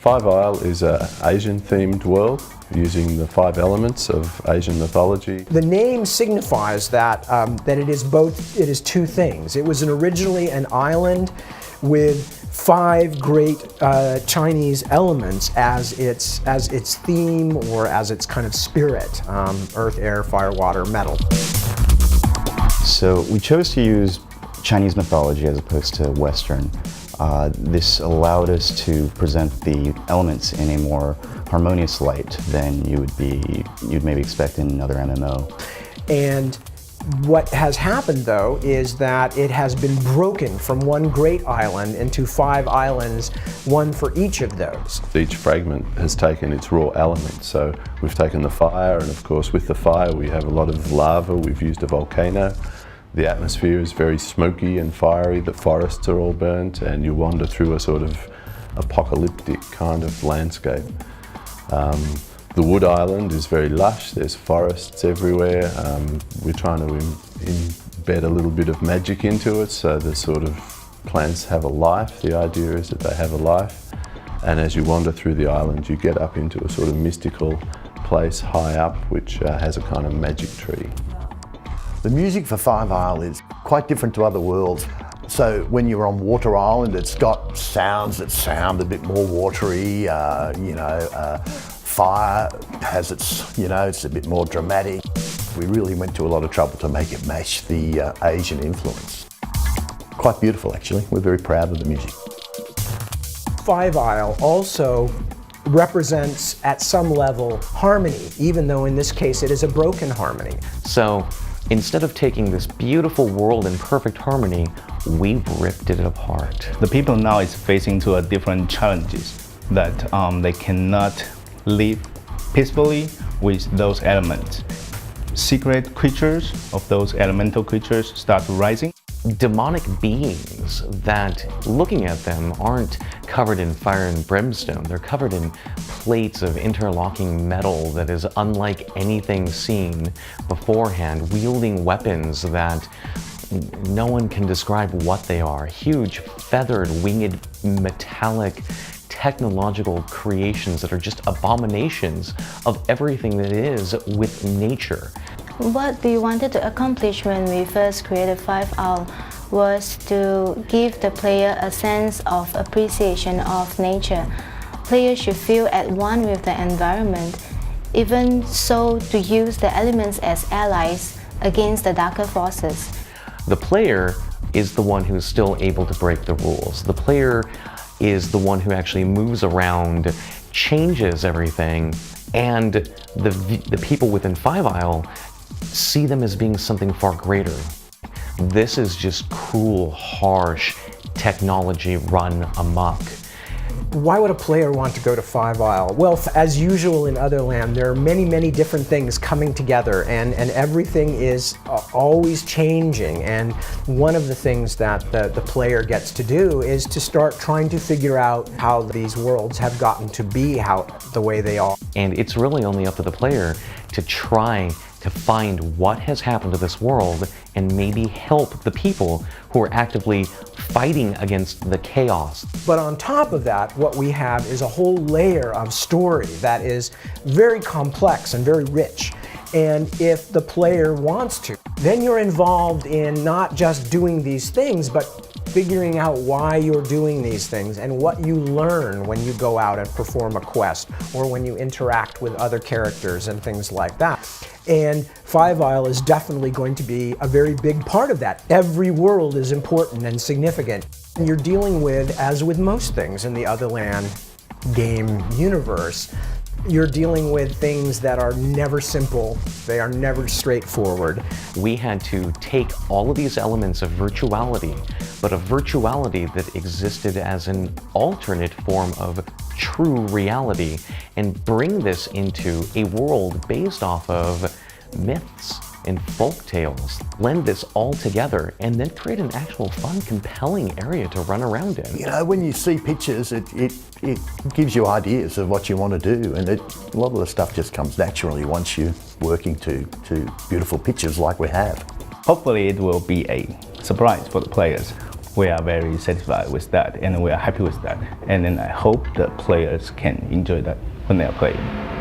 Five Isle is an Asian-themed world using the 5 elements of Asian mythology. The name signifies that it is two things. It was originally an island with 5 great Chinese elements as its theme or as its kind of spirit: earth, air, fire, water, metal. So we chose to use Chinese mythology as opposed to Western. This allowed us to present the elements in a more harmonious light than you'd maybe expect in another MMO. And what has happened, though, is that it has been broken from one great island into 5 islands, one for each of those. Each fragment has taken its raw element. So we've taken the fire, and of course with the fire we have a lot of lava. We've used a volcano. The atmosphere is very smoky and fiery. The forests are all burnt, and you wander through a sort of apocalyptic kind of landscape. The wood island is very lush. There's forests everywhere. We're trying to embed a little bit of magic into it, so the sort of plants have a life. The idea is that they have a life, and as you wander through the island you get up into a sort of mystical place high up which has a kind of magic tree. The music for Five Isle is quite different to other worlds. So when you're on Water Island, it's got sounds that sound a bit more watery. Fire has its, it's a bit more dramatic. We really went to a lot of trouble to make it match the Asian influence. Quite beautiful, actually. We're very proud of the music. Five Isle also represents, at some level, harmony, even though in this case it is a broken harmony. So, instead of taking this beautiful world in perfect harmony, we've ripped it apart. The people now is facing to a different challenges that they cannot live peacefully with those elements. Secret creatures of those elemental creatures start rising. Demonic beings that, looking at them, aren't covered in fire and brimstone. They're covered in plates of interlocking metal that is unlike anything seen beforehand, wielding weapons that no one can describe what they are. Huge, feathered, winged, metallic, technological creations that are just abominations of everything that is with nature. What we wanted to accomplish when we first created Five Isle was to give the player a sense of appreciation of nature. Players should feel at one with the environment, even so to use the elements as allies against the darker forces. The player is the one who's still able to break the rules. The player is the one who actually moves around, changes everything, and the people within Five Isle see them as being something far greater. This is just cruel, harsh technology run amok. Why would a player want to go to Five Isle? Well, as usual in Otherland, there are many, many different things coming together, and everything is always changing. And one of the things that the player gets to do is to start trying to figure out how these worlds have gotten to be the way they are. And it's really only up to the player to try to find what has happened to this world and maybe help the people who are actively fighting against the chaos. But on top of that, what we have is a whole layer of story that is very complex and very rich. And if the player wants to, then you're involved in not just doing these things, but figuring out why you're doing these things and what you learn when you go out and perform a quest or when you interact with other characters and things like that. And Five Isle is definitely going to be a very big part of that. Every world is important and significant. And you're dealing with, as with most things in the Otherland game universe, you're dealing with things that are never simple, they are never straightforward. We had to take all of these elements of virtuality, but a virtuality that existed as an alternate form of true reality, and bring this into a world based off of myths and folk tales, blend this all together, and then create an actual fun, compelling area to run around in. When you see pictures, it gives you ideas of what you want to do, and a lot of the stuff just comes naturally once you're working to beautiful pictures like we have. Hopefully it will be a surprise for the players we are very satisfied with that, and we are happy with that. And then I hope the players can enjoy that when they are playing.